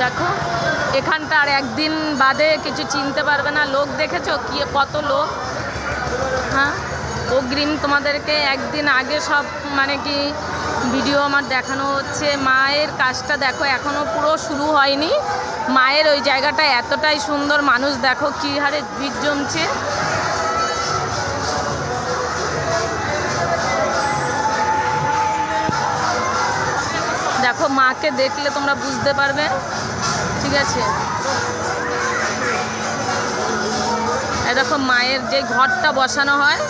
দেখো এখানটা আর একদিন বাদে কিছু চিনতে পারবে না। লোক দেখেছো কি কত লোক। হ্যাঁ অগ্রিম তোমাদেরকে একদিন আগে সব মানে কি ভিডিও আমার দেখানো হচ্ছে। মায়ের কাজটা দেখো এখনও পুরো শুরু হয়নি। মায়ের ওই জায়গাটা এতটাই সুন্দর, মানুষ দেখো কী হারে ভিড় জমছে। দেখো মাকে দেখলে তোমরা বুঝতে পারবে, ঠিক আছে। এই দেখো মায়ের যে ঘরটা বসানো হয়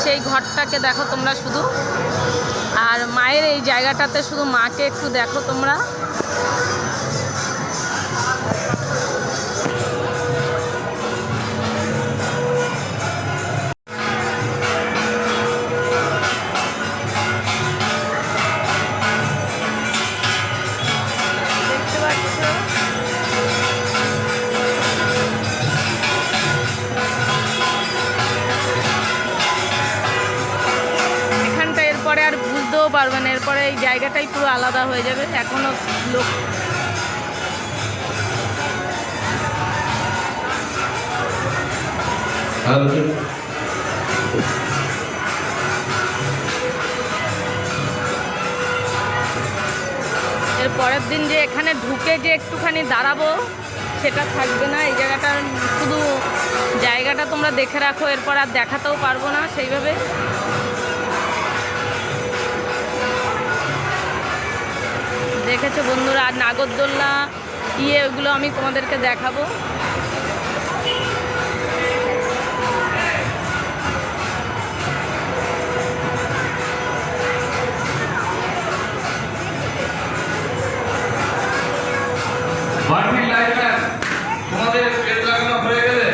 সেই ঘরটাকে দেখো তোমরা শুধু। আর মায়ের এই জায়গাটাতে শুধু মাকে একটু দেখো তোমরা। এরপরে আর বুঝতেও পারবেন, এরপরে এই জায়গাটাই পুরো আলাদা হয়ে যাবে। এখনো লোক এর পরের দিন যে এখানে ঢুকে যে একটুখানি দাঁড়াবো সেটা থাকবে না। এই জায়গাটা শুধু জায়গাটা তোমরা দেখে রাখো, এরপর আর দেখাতেও পারবো না সেইভাবে। দেখেছো বন্ধুরা, আর নাগরদোল্লা ওগুলো আমি তোমাদেরকে দেখাবো। তোমাদের পেট লাগানো হয়ে গেলে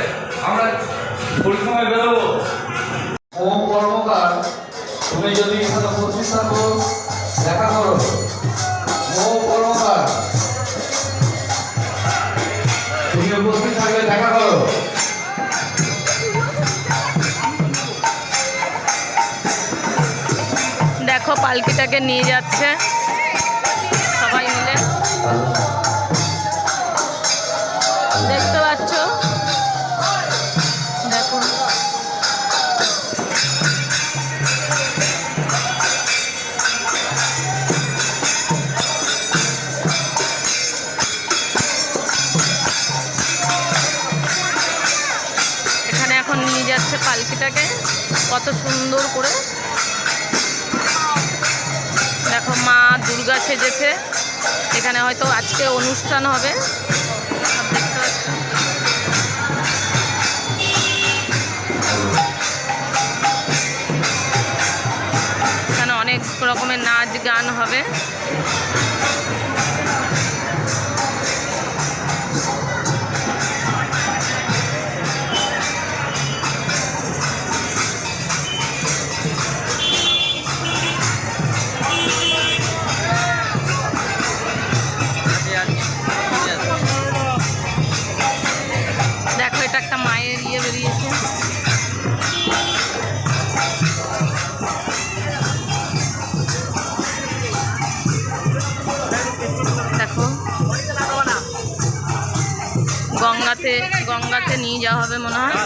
আমরা পরিশ্রমে বেরোবো। ওম কর্মকার, তুমি যদি এখানে উপস্থিত থাকো দেখা করো। ওম কর্মকার, তুমি উপস্থিত থাকলে দেখা করো। দেখো পালকিটাকে নিয়ে যাচ্ছে সবাই মিলে, দেখতে পাচ্ছ। দেখো এখানে এখন নিয়ে যাচ্ছে পালকিটাকে কত সুন্দর করে। দেখো মা দুর্গা সেজেছে, এখানে হয়তো আজকে অনুষ্ঠান হবে। দেখতে পাচ্ছ এখানে অনেক রকমের নাচ গান হবে। দেখো এটা একটা মায়ের বেরিয়েছে। দেখো গঙ্গাতে নিয়ে যাওয়া হবে মনে হয়।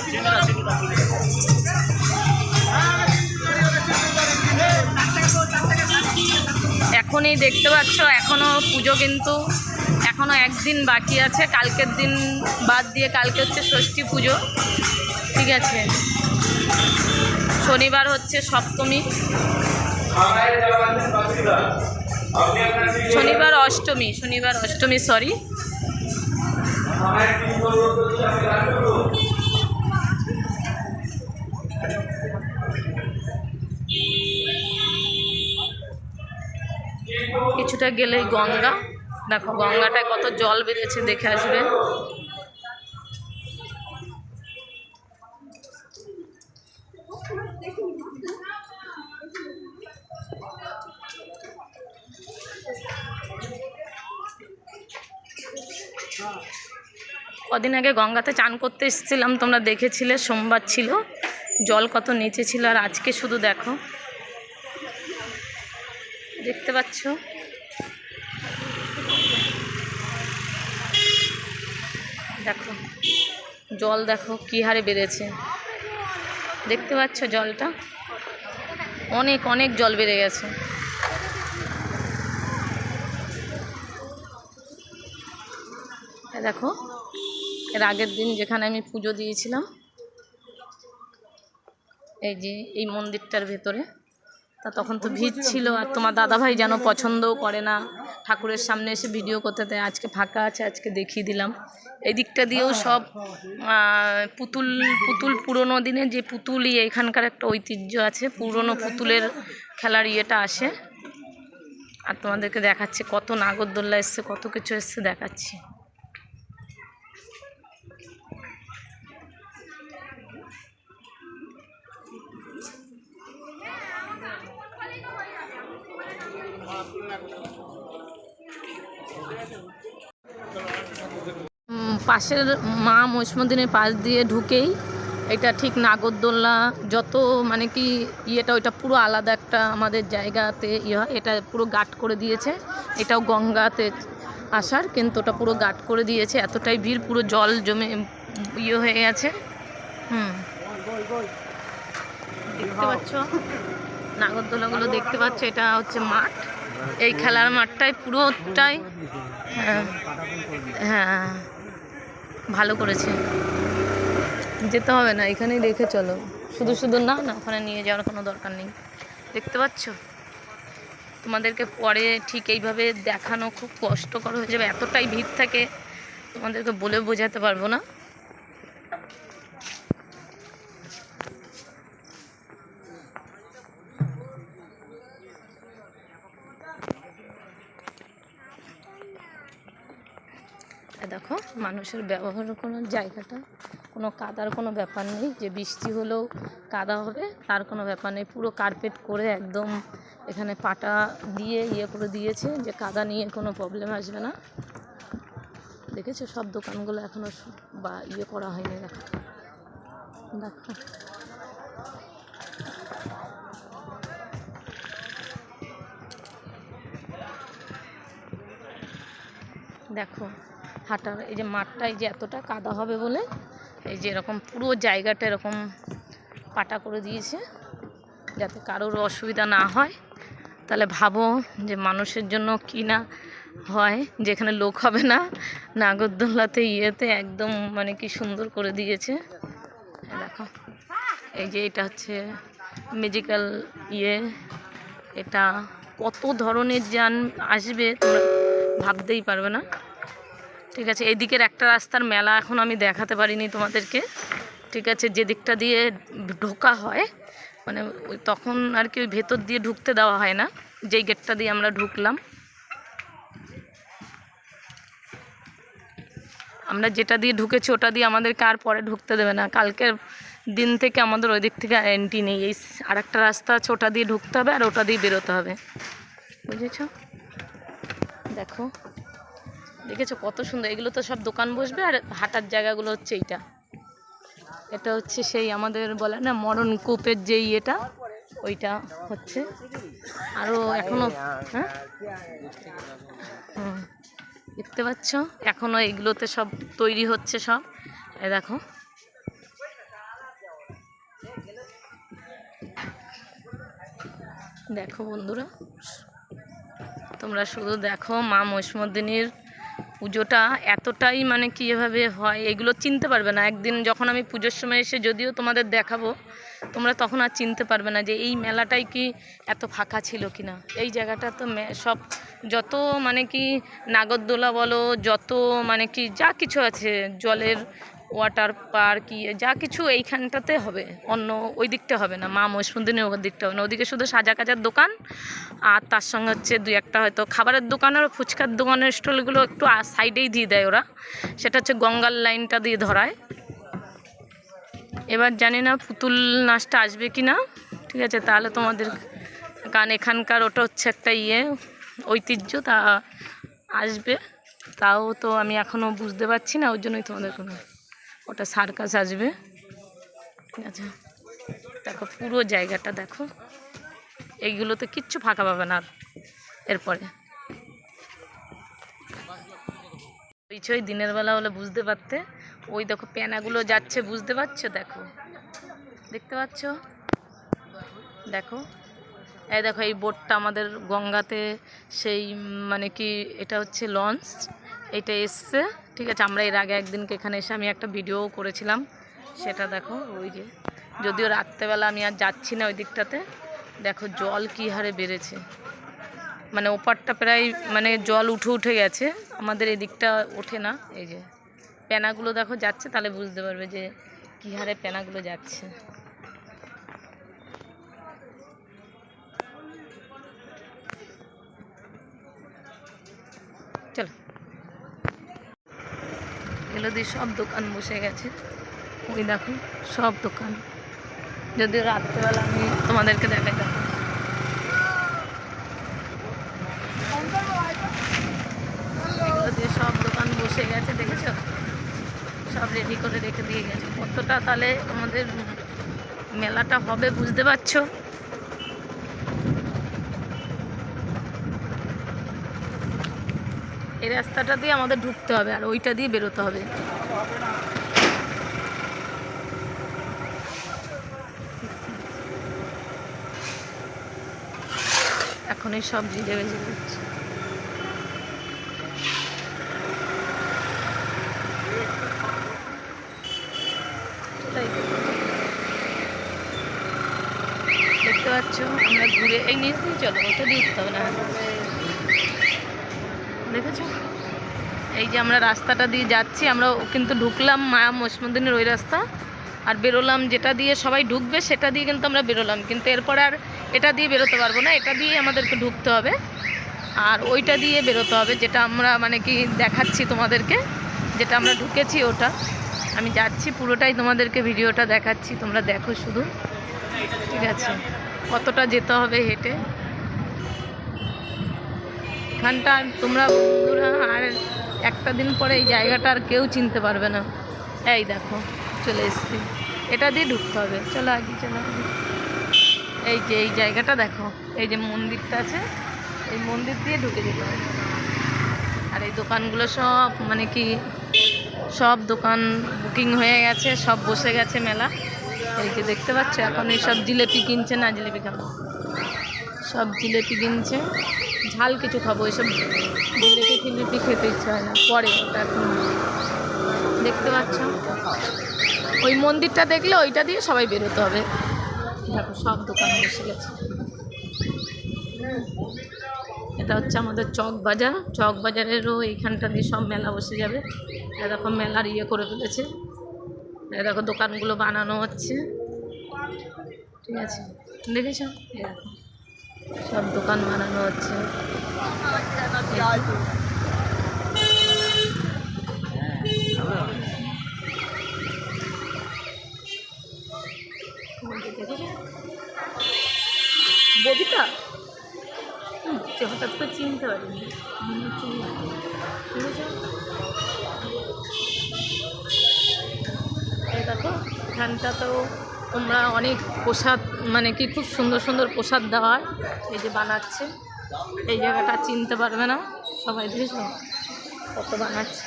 এখনই দেখতে পাচ্ছ এখনো পুজো, কিন্তু এখনো একদিন বাকি আছে। কালকের দিন বাদ দিয়ে কালকে হচ্ছে ষষ্ঠী পুজো, ঠিক আছে। শনিবার হচ্ছে সপ্তমী, শনিবার অষ্টমী সরি। কিছুটা গেলেই গঙ্গা। দেখো গঙ্গাটায় কত জল বেরিয়েছে, দেখে আসবে। কদিন আগে গঙ্গাতে চান করতে এসেছিলাম, তোমরা দেখেছিলে, সোমবার ছিল, জল কত নিচে ছিল। আর আজকে শুধু দেখো, দেখতে পাচ্ছ দেখো জল দেখো কী হারে বেড়েছে, দেখতে পাচ্ছ জলটা, অনেক অনেক জল বেড়ে গেছে। দেখো এর আগের দিন যেখানে আমি পুজো দিয়েছিলাম, এই যে এই মন্দিরটার ভেতরে, তা তখন তো ভিড় ছিল, আর তোমার দাদাভাই যেন পছন্দও করে না ঠাকুরের সামনে এসে ভিডিও করতে, তাই আজকে ফাঁকা আছে, আজকে দেখিয়ে দিলাম। এই দিকটা দিয়েও সব পুতুল পুতুল পুরোনো দিনের যে পুতুল, এখানকার একটা ঐতিহ্য আছে, পুরনো পুতুলের খেলার ইয়েটা আসে। আর তোমাদেরকে দেখাচ্ছি কত নাগরদোল্লা এসছে, কত কিছু এসছে দেখাচ্ছি। পাশের মা মহিষমর্দিনীর পাশ দিয়ে ঢুকেই এটা ঠিক নাগরদোল্লা, যত মানে কি ইয়েটা, ওইটা পুরো আলাদা একটা আমাদের জায়গাতে ইয়ে হয়, এটা পুরো গাট করে দিয়েছে। এটাও গঙ্গাতে আসার, কিন্তু ওটা পুরো গাট করে দিয়েছে, এতটাই ভিড়, পুরো জল জমে ইয়ে হয়ে গেছে। দেখতে পাচ্ছ নাগরদোলাগুলো, দেখতে পাচ্ছ, এটা হচ্ছে মাঠ, এই খেলার মাঠটাই পুরোটাই। হ্যাঁ হ্যাঁ, ভালো করেছে, যেতে হবে না, এখানেই রেখে চলো, শুধু শুধু না না ওখানে নিয়ে যাওয়ার কোনো দরকার নেই। দেখতে পাচ্ছ, তোমাদেরকে পরে ঠিক এইভাবে দেখানো খুব কষ্টকর হয়ে যাবে, এতটাই ভিড় থাকে, তোমাদেরকে বলে বোঝাতে পারবো না। দেখো মানুষের ব্যবহার কোনো জায়গাটা, কোনো কাদার কোনো ব্যাপার নেই, যে বৃষ্টি হলেও কাদা হবে তার কোনো ব্যাপার নেই, পুরো কার্পেট করে একদম এখানে পাটা দিয়ে ইয়ে করে দিয়েছে, যে কাদা নিয়ে কোনো প্রবলেম আসবে না। দেখেছো সব দোকানগুলো এখনও বা ইয়ে করা হয়নি। দেখো দেখো দেখো হাঁটার এই যে মাঠটা, এই যে এতটা কাদা হবে বলে এই যে এরকম পুরো জায়গাটা এরকম পাটা করে দিয়েছে, যাতে কারোর অসুবিধা না হয়। তাহলে ভাবো যে মানুষের জন্য কি না হয়, যেখানে লোক হবে না, নাগরদোল্লাতে ইয়েতে একদম মানে কি সুন্দর করে দিয়েছে। দেখো এই যে এটা হচ্ছে ম্যাজিক্যাল ইয়ে, এটা কত ধরনের যান আসবে তোমরা ভাবতেই পারবে না। ঠিক আছে, এই দিকের একটা রাস্তার মেলা এখন আমি দেখাতে পারিনি তোমাদেরকে। ঠিক আছে, যে দিকটা দিয়ে ঢোকা হয়, মানে ওই তখন আর কি ওই ভেতর দিয়ে ঢুকতে দেওয়া হয় না, যেই গেটটা দিয়ে আমরা ঢুকলাম, আমরা যেটা দিয়ে ঢুকেছি ওটা দিয়ে আমাদেরকে আর পরে ঢুকতে দেবে না। কালকের দিন থেকে আমাদের ওই দিক থেকে এন্ট্রি নেই, এই আর একটা রাস্তা আছে, ওটা দিয়ে ঢুকতে হবে আর ওটা দিয়ে বেরোতে হবে, বুঝেছ? দেখো দেখেছো কত সুন্দর, এগুলো তো সব দোকান বসবে, আর হাঁটার জায়গাগুলো হচ্ছে এইটা, এটা হচ্ছে সেই আমাদের বলে না মরণকূপের যে ইয়েটা, ওইটা হচ্ছে। আরও এখনও হ্যাঁ দেখতে পাচ্ছ, এখনও এইগুলোতে সব তৈরি হচ্ছে সব। এই দেখো দেখো বন্ধুরা, তোমরা শুধু দেখো মা মহিষমর্দিনীর পুজোটা এতটাই মানে কি এভাবে হয়, এগুলো চিনতে পারবে না। একদিন যখন আমি পুজোর সময় এসে যদিও তোমাদের দেখাবো, তোমরা তখন আর চিনতে পারবে না যে এই মেলাটাই কি এত ফাঁকা ছিল কি না। এই জায়গাটা তো সব যত মানে কি নাগরদোলা বলো, যত মানে কি যা কিছু আছে, জলের ওয়াটার পার্ক যা কিছু এইখানটাতে হবে, অন্য ওই দিকটা হবে না, মা মহিষমর্দিনীর ওর দিকটা হবে না। ওদিকে শুধু সাজা কাজার দোকান, আর তার সঙ্গে হচ্ছে দুই একটা হয়তো খাবারের দোকান আর ফুচকার দোকানের স্টলগুলো একটু সাইডেই দিয়ে দেয় ওরা, সেটা হচ্ছে গঙ্গার লাইনটা দিয়ে ধরায়। এবার জানি না পুতুল নাচটা আসবে কি না, ঠিক আছে, তাহলে তোমাদের, কারণ এখানকার ওটা হচ্ছে একটা ঐতিহ্য, তা আসবে, তাও তো আমি এখনও বুঝতে পারছি না, ওই জন্যই তোমাদের কোনো, ওটা সার্কাস আসবে। ঠিক আছে, দেখো পুরো জায়গাটা দেখো, এইগুলোতে কিচ্ছু ফাঁকা পাবে না আর এরপরে। হইচই দিনের বেলা হলে বুঝতে পারতে। ওই দেখো পেনাগুলো যাচ্ছে, বুঝতে পারছো? দেখো, দেখতে পাচ্ছ? দেখো, এই দেখো এই বোটটা আমাদের গঙ্গাতে সেই মানে কি এটা হচ্ছে লঞ্চ, এটা এসছে, ঠিক আছে। আমরা এর আগে একদিনকে এখানে এসে আমি একটা ভিডিও করেছিলাম, সেটা দেখো। ওই যে, যদিও রাত্রেবেলা আমি আর যাচ্ছি না ওই দিকটাতে, দেখো জল কী হারে বেড়েছে, মানে ওপারটা প্রায় মানে জল উঠে গেছে, আমাদের এদিকটা ওঠে না। এই যে পেনাগুলো দেখো যাচ্ছে, তাহলে বুঝতে পারবে যে কী হারে পেনাগুলো যাচ্ছে। চলো, এগুলো দিয়ে সব দোকান বসে গেছে, ওই দেখো সব দোকান। যদিও রাত্রেবেলা আমি তোমাদেরকে দেখাই, দেখো এগুলো দিয়ে সব দোকান বসে গেছে, দেখেছো? সব রেডি করে রেখে দিয়ে গেছে। কতটা তাহলে আমাদের মেলাটা হবে বুঝতে পারছো? এই রাস্তাটা দিয়ে আমাদের ঢুকতে হবে আর ওইটা দিয়ে বেরোতে হবে। এখন এই সব ভিজে ভেজে দিচ্ছে। দেখতে পাচ্ছ আমরা ঘুরে এই নিচ দিয়ে চলো, ওটা দিয়ে উঠতে হবে না। দেখেছো এই যে আমরা রাস্তাটা দিয়ে যাচ্ছি, আমরা কিন্তু ঢুকলাম মায়া মসমুদ্দিনের ওই রাস্তা, আর বেরোলাম যেটা দিয়ে সবাই ঢুকবে সেটা দিয়ে কিন্তু আমরা বেরোলাম, কিন্তু এরপর আর এটা দিয়ে বেরোতে পারবো না, এটা দিয়ে আমাদেরকে ঢুকতে হবে আর ওইটা দিয়ে বেরোতে হবে, যেটা আমরা মানে কি দেখাচ্ছি তোমাদেরকে, যেটা আমরা ঢুকেছি ওটা। আমি যাচ্ছি পুরোটাই তোমাদেরকে ভিডিওটা দেখাচ্ছি, তোমরা দেখো শুধু, ঠিক আছে? কতটা যেতে হবে হেঁটে এখানটা, তোমরা বন্ধুরা আর একটা দিন পরে এই জায়গাটা আর কেউ চিনতে পারবে না। এই দেখো চলে এসেছি, এটা দিয়ে ঢুকতে হবে। চলো আগে, চলো আগে। এই যে এই জায়গাটা দেখো, এই যে মন্দিরটা আছে, এই মন্দির দিয়ে ঢুকে যেতে হবে। আর এই দোকানগুলো সব মানে কি সব দোকান বুকিং হয়ে গেছে, সব বসে গেছে মেলা। এই যে দেখতে পাচ্ছ, এখন এই সব জিলেপি কিনছে, না জিলেপি খাবো, সব জিলেপি কিনছে, ঝাল কিছু খাবো, এইসব জিলেপি ফিলিপি খেতে ইচ্ছা হয় না, পরে ওটা এখন দেখতে পাচ্ছ। ওই মন্দিরটা দেখলে ওইটা দিয়ে সবাই বেরোতে হবে। দেখো সব দোকান বসে গেছে। এটা হচ্ছে আমাদের চক বাজার, চক বাজারেরও এইখানটা দিয়ে সব মেলা বসে যাবে। দেখো মেলার ইয়ে করে ফেলেছে, দেখো দোকানগুলো বানানো হচ্ছে, ঠিক আছে? দেখেছো দেখো সব দোকান বানানো হচ্ছে। ববিতা হঠাৎ করে চিনতে পারিনি, এই দেখো এখানটাতেও তোমরা অনেক প্রসাদ মানে কি খুব সুন্দর সুন্দর প্রসাদ দেওয়া হয়, এই যে বানাচ্ছে। এই জায়গাটা চিনতে পারবে না সবাই, দেখেছো কত বানাচ্ছে।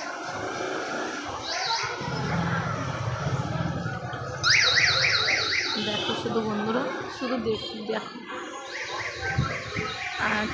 দেখো শুধু বন্ধুরা, শুধু দেখো। আর